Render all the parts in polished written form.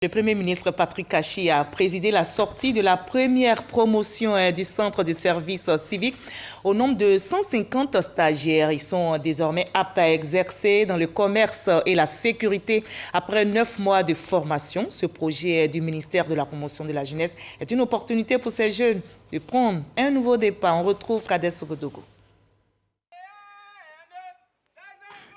Le Premier ministre Patrick Kachi a présidé la sortie de la première promotion du centre de services civiques. Au nombre de 150 stagiaires, ils sont désormais aptes à exercer dans le commerce et la sécurité après 9 mois de formation. Ce projet du ministère de la Promotion de la Jeunesse est une opportunité pour ces jeunes de prendre un nouveau départ. On retrouve Kader Sogodogo.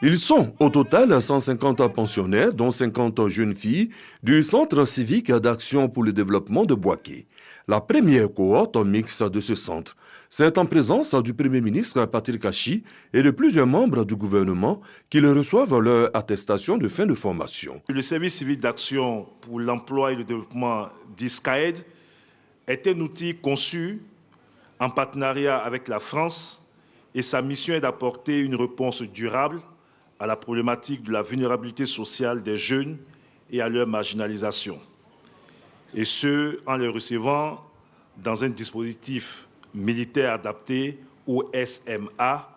Ils sont au total 150 pensionnaires, dont 50 jeunes filles, du Centre civique d'action pour le développement de Bouaké. La première cohorte mixte de ce centre. C'est en présence du Premier ministre Patrick Kachi et de plusieurs membres du gouvernement qu'ils reçoivent leur attestation de fin de formation. Le service civique d'action pour l'emploi et le développement d'ISCAED est un outil conçu en partenariat avec la France et sa mission est d'apporter une réponse durable à la problématique de la vulnérabilité sociale des jeunes et à leur marginalisation. Et ce, en les recevant dans un dispositif militaire adapté, ou SMA,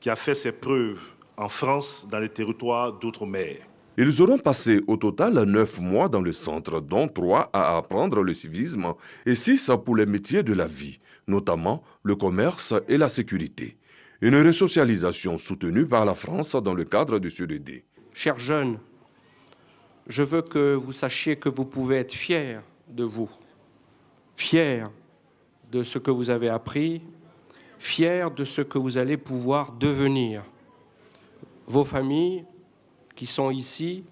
qui a fait ses preuves en France dans les territoires d'outre-mer. Ils auront passé au total 9 mois dans le centre, dont 3 à apprendre le civisme et 6 pour les métiers de la vie, notamment le commerce et la sécurité. Une resocialisation soutenue par la France dans le cadre du SURED. Chers jeunes, je veux que vous sachiez que vous pouvez être fiers de vous, fiers de ce que vous avez appris, fiers de ce que vous allez pouvoir devenir. Vos familles qui sont ici,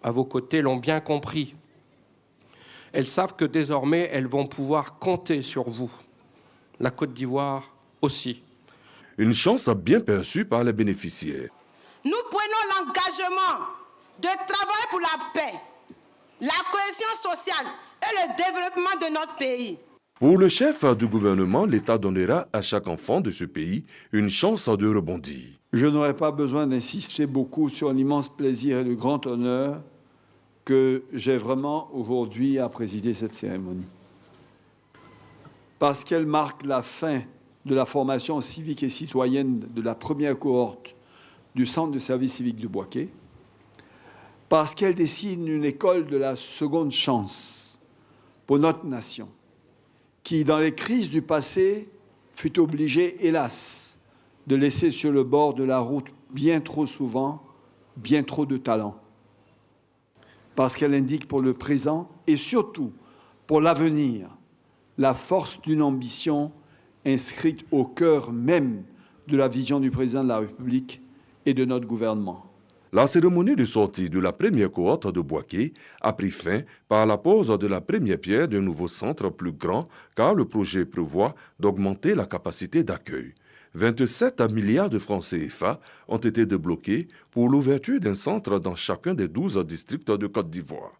à vos côtés, l'ont bien compris. Elles savent que désormais, elles vont pouvoir compter sur vous. La Côte d'Ivoire aussi. Une chance bien perçue par les bénéficiaires. Nous prenons l'engagement de travailler pour la paix, la cohésion sociale et le développement de notre pays. Pour le chef du gouvernement, l'État donnera à chaque enfant de ce pays une chance de rebondir. Je n'aurais pas besoin d'insister beaucoup sur l'immense plaisir et le grand honneur que j'ai vraiment aujourd'hui à présider cette cérémonie. Parce qu'elle marque la fin de la formation civique et citoyenne de la première cohorte du Centre de service civique de Bouaké, parce qu'elle dessine une école de la seconde chance pour notre nation, qui, dans les crises du passé, fut obligée, hélas, de laisser sur le bord de la route bien trop souvent, bien trop de talents, parce qu'elle indique pour le présent et surtout pour l'avenir la force d'une ambition inscrite au cœur même de la vision du président de la République et de notre gouvernement. La cérémonie de sortie de la première cohorte de Bouaké a pris fin par la pose de la première pierre d'un nouveau centre plus grand, car le projet prévoit d'augmenter la capacité d'accueil. 27 milliards de francs CFA ont été débloqués pour l'ouverture d'un centre dans chacun des 12 districts de Côte d'Ivoire.